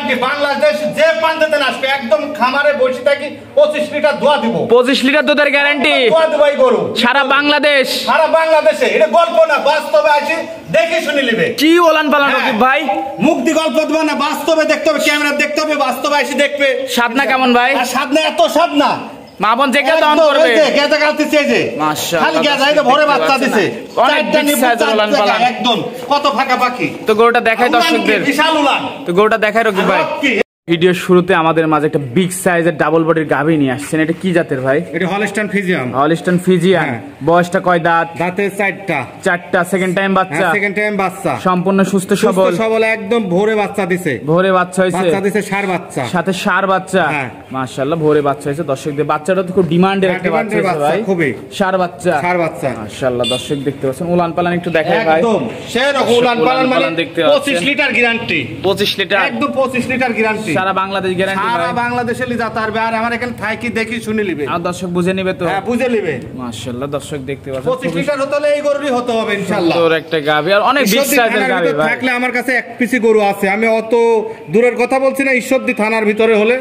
Guarantee Bangladesh যে প্রান্তে আসবে একদম খামারে বসে থাকি 25 লিটার দোয়া দিব। 25 লিটার দুধের গ্যারান্টি দোয়া দিব এই গরু সারা বাংলাদেশ। সারা বাংলাদেশে এটা গল্প না, বাস্তবে আসি দেখে শুনে নেবে। কি ওলান পালান রকিব ভাই, মুখ দি গল্প দিব না, বাস্তবে দেখতে হবে, ক্যামেরা দেখতে হবে, বাস্তবে আসি দেখবে। সাদনা কেমন ভাই? আর সাদনা এত সাদনা মা বোন যে কেউ দান করবে। গেজা কাটতেছে এই যে মাশাআল্লাহ, খালি গেজা এটা ভরে বাচ্চা দিছে। অনেক বিগ সাইজের ওলান পালান একদম কত ফাঁকা পাখি। তো গরুটা দেখাই দর্শকদের, বিশাল উলান। তো গরুটা দেখাই রকিব ভাই। ভিডিওর শুরুতে আমাদের মাঝে একটা বিগ সাইজের ডাবল বডির গাভী নিয়ে আসছেন, এটা কি জাতের ভাই? এটা হলস্টাইন ফ্রিজিয়ান। Holstein Friesian. বয়সটা কয় দাঁত? দাঁতে চারটা। সেকেন্ড টাইম বাচ্চা। সেকেন্ড টাইম বাচ্চা। সম্পূর্ণ সুস্থ সবল একদম ভোরে বাচ্চা দিছে। ভোরে বাচ্চা হইছে। বাচ্চা দিছে ষাঁড় বাচ্চা। সাথে ষাঁড় বাচ্চা। মাশাআল্লাহ ভোরে বাচ্চা হইছে। দর্শকদের বাচ্চাটা তো খুব ডিমান্ডের একটা বাচ্চা ভাই। খুবই ষাঁড় বাচ্চা। মাশাআল্লাহ দর্শক দেখতে পাচ্ছেন উলান পালান একটু দেখাই ভাই। একদম সেরকম উলান পালান মানে দেখতে 25 লিটার গ্যারান্টি। 25 লিটার একদম 25 লিটার গ্যারান্টি। সারা বাংলাদেশ গ্যারান্টি। সারা বাংলাদেশে লি যাতে পারবে। আর আমার এখানে থাকি দেখি শুনে নিবে। আর দর্শক বুঝে নিবে তো? হ্যাঁ বুঝে নিবে। মাশাআল্লাহ দর্শক দেখতে পাচ্ছেন 25 লিটার হলে এই গরুরই হতে হবে ইনশাআল্লাহ। সুন্দর একটা গাভী আর অনেক বিগ সাইজের গাভী ভাই। থাকলে আমার কাছে এক পিসি গরু আছে। আমি অত দূরের কথা বলছি না, ঈশ্বরদী থানার ভিতরে হলে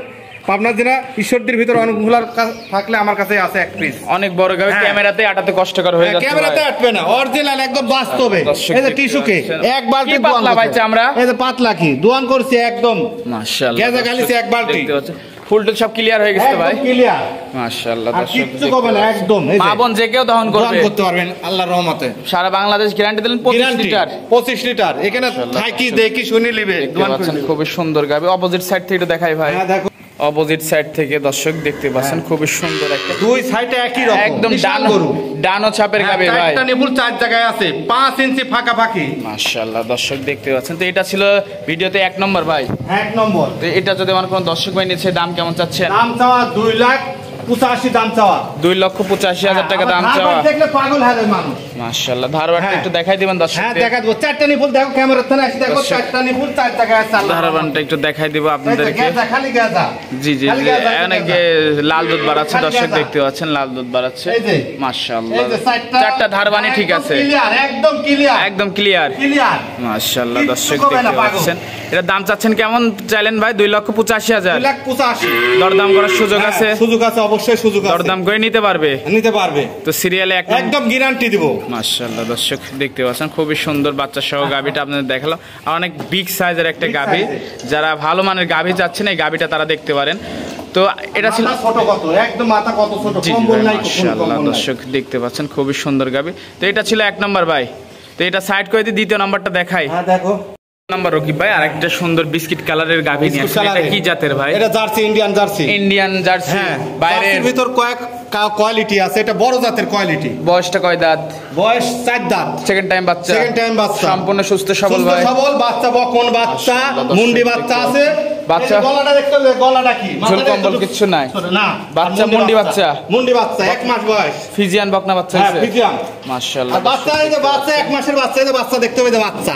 পাবনা জেলা ঈশ্বরদীর ভিতরে অনুকূলার থাকলে আমার কাছে আছে এক পিস। অনেক বড় গাভী, ক্যামেরাতে আটাতে কষ্টকর হয়ে যাচ্ছে। ক্যামেরাতে আটবে না, অরিজিনাল একদম বাস্তবে। এই যে টিস্যুকে এক বালতি পাতলা ভাই চামড়া। এই যে পাতলা কি দোয়ান করছি একদম। মাশাআল্লাহ গেজা গালিছে এক বালতি। ফুলটুল সব ক্লিয়ার হয়ে গেছে ভাই। একদম ক্লিয়ার। মাশাআল্লাহ দর্শক কিচ্ছু হবে না একদম। এই যে মা বোন যে কেউ দহন করতে পারবেন আল্লাহর রহমতে। সারা বাংলাদেশ গ্যারান্টি দিলেন 25 লিটার। 25 লিটার এখানে থাকি দেখি শুনে নিবে। দোয়ান করছেন খুবই সুন্দর গাভী। অপোজিট সাইড থেকে একটু দেখাই ভাই। হ্যাঁ দেখো অপোজিট সাইড থেকে দর্শক দেখতে পাচ্ছেন খুবই সুন্দর একটা। দুই সাইডে একই রকম একদম ডানো ছাপের গাভী ভাই। একটা নিপুল চার জায়গায় আছে, 5 ইঞ্চি ফাঁকা ফাঁকি। মাশাআল্লাহ দর্শক দেখতে পাচ্ছেন। তো এটা ছিল ভিডিওতে 1 নম্বর ভাই। 1 নম্বর। তো এটা যদি আমার কোন দর্শক ভাই নিচ্ছে দাম কেমন চাচ্ছেন? দাম চাওয়া 2,85,000 দাম চাওয়া। 2,85,000 টাকা দাম চাওয়া। দেখলে পাগল হয় মানুষ। মাশাআল্লাহ ধারবানটা একটু দেখাই দিবেন দর্শক। হ্যাঁ দেখাই দেব। চারটা নিপুল দেখো ক্যামেরার সামনে আসি দেখো। চারটা নিপুল চার জায়গায় আছে। ধারবানটা একটু দেখাই দেব আপনাদেরকে। গেজা খালি গেজা। জি জি অনেকে লাল দুধ বাড়াচ্ছে দর্শক দেখতে পাচ্ছেন, লাল দুধ বাড়াচ্ছে। মাশাআল্লাহ চারটা ধারবানি ঠিক আছে। ক্লিয়ার একদম ক্লিয়ার। একদম ক্লিয়ার। মাশাআল্লাহ দর্শক দেখতে পাচ্ছেন। এটা দাম চাচ্ছেন কেমন চাইলেন ভাই? 2,85,000। 2,85,000। দরদাম করার সুযোগ আছে? সুযোগ আছে, অবশ্যই সুযোগ আছে। দরদাম করে নিতে পারবে? তো সিরিয়ালে একদম গ্যারান্টি দিব। মাশাআল্লাহ দর্শক দেখতে পাচ্ছেন খুবই সুন্দর বাচ্চা সহ গাভীটা আপনাদের দেখালাম। আর অনেক বিগ সাইজের একটা গাভী। যারা ভালো মানের গাভী চাচ্ছেন এই গাভীটা তারা দেখতে পারেন। তো এটা ছিল ছোট কত একদম মাথা কত ছোট কম্বল নাই। মাশাআল্লাহ দর্শক দেখতে পাচ্ছেন খুবই সুন্দর গাভী। তো এটা ছিল 1 নম্বর ভাই। তো এটা সাইড করে দিয়ে দ্বিতীয় নাম্বারটা দেখাই। হ্যাঁ দেখো নাম্বার রকিব ভাই আরেকটা সুন্দর বিস্কিট কালারের গাভী নিয়ে আসছে। এটা কি জাতের ভাই? এটা jersey, Indian jersey. Indian jersey. হ্যাঁ বাইরের ভিতর কয়েক কোয়ালিটি আছে। এটা বড় জাতের কোয়ালিটি। বয়সটা কয় দাঁত? বয়স 4 দাঁত। সেকেন্ড টাইম বাচ্চা। সেকেন্ড টাইম বাচ্চা। সম্পূর্ণ সুস্থ সবল ভাই। সবল বাচ্চা, বকন বাচ্চা, মুন্ডি বাচ্চা আছে। বাচ্চা গলাটা দেখতে হবে, গলাটা কি ঝুল কম্বল কিছু নাই। না বাচ্চা মুন্ডি বাচ্চা। মুন্ডি বাচ্চা 1 মাস বয়স। ফিজিয়ান বকনা বাচ্চা হ্যাঁ ফিজিয়ান। মাশাআল্লাহ আর বাচ্চা এই যে বাচ্চা 1 মাসের বাচ্চা। এই যে বাচ্চা দেখতে হবে, বাচ্চা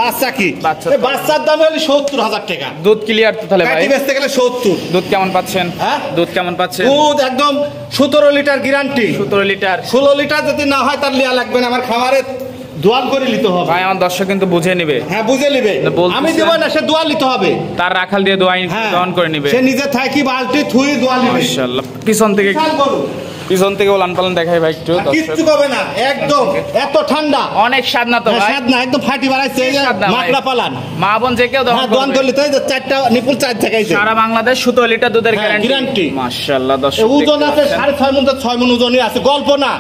বাচ্চা কি এই বাচ্চার দাম হলো 70,000 টাকা। দুধ ক্লিয়ার তো তাহলে ভাই? কাটি বেচতে গেলে 70। দুধ কেমন পাচ্ছেন? হ্যাঁ দুধ কেমন পাচ্ছেন? দুধ একদম 17 লিটার গ্যারান্টি। 17 লিটার। 16 লিটার যদি না হয় তার লিয়া লাগবে না। আমার খামারে দোয়াল করে নিতে হবে ভাই। আমার দর্শক কিন্তু বুঝে নেবে। হ্যাঁ বুঝে নেবে। আমি দেব না, সে দোয়াল নিতে হবে। তার রাখাল দিয়ে দোয়ান করে নেবে। সে নিজে থাকি বালতি থুই দোয়াল নেবে। মাশাআল্লাহ পিছন থেকে ওলান পালন দেখাই ভাই একটু। কিচ্ছু হবে না একদম। এত ঠান্ডা অনেক স্বাদ না তো ভাই? স্বাদ না একদম ফাটি বাড়াইছে। এই যে মাকড়া পালান মা বোন যে কেউ দোয়ান করলে তো এই যে চারটা নিপুল 4 জায়গায়। সারা বাংলাদেশ 17 লিটার দুধের গ্যারান্টি। মাশাআল্লাহ দর্শক ওজন আছে 6.5 মণ 6 মণ ওজনই আছে। গল্প না।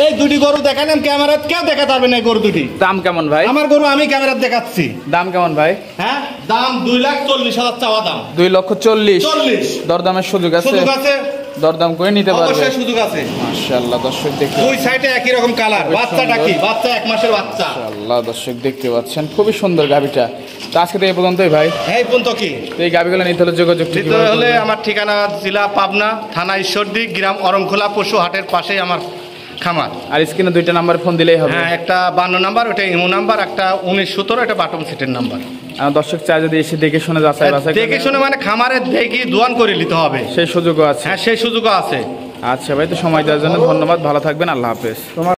এই দুটি গরু দেখালাম ক্যামেরাত, কেউ দেখাতে পারবে না এই গরু দুটি। দাম কেমন ভাই? আমার গরু আমি ক্যামেরাত দেখাচ্ছি। দাম কেমন ভাই? হ্যাঁ দাম 2,40,000 চাওয়া দাম। 2,40,000। দরদামের সুযোগ আছে? সুযোগ আছে। দরদাম করে নিতে পারবে? অবশ্যই সুযোগ আছে। মাশাআল্লাহ দর্শক দেখতে দুই সাইডে একই রকম কালার। বাচ্চাটা কি বাচ্চা 1 মাসের বাচ্চা। মাশাআল্লাহ দর্শক দেখতে পাচ্ছেন খুবই সুন্দর গাভীটা। তো আজকে তো এই পর্যন্তই ভাই। এই পর্যন্ত কি এই গাভীগুলো নিতে হলে যোগাযোগ করতে হলে আমার ঠিকানা জেলা পাবনা, থানা ঈশ্বরদী, গ্রাম অরমখোলা, পশু হাটের পাশেই আমার খামার। আর স্ক্রিনে 2টা নাম্বার ফোন দিলেই হবে। হ্যাঁ একটা 52 নাম্বার, ওটা ইমো নাম্বার, একটা 1917, এটা বাটন সিটের নাম্বার। দর্শক চাই যদি এসে দেখে শুনে যাচাই বাছাই দেখে শুনে মানে খামারে দেখি দোয়ান করে নিতে হবে, সেই সুযোগও আছে। হ্যাঁ সেই সুযোগও আছে। আচ্ছা ভাই, তো সময় দেওয়ার জন্য ধন্যবাদ। ভালো থাকবেন। আল্লাহ হাফেজ।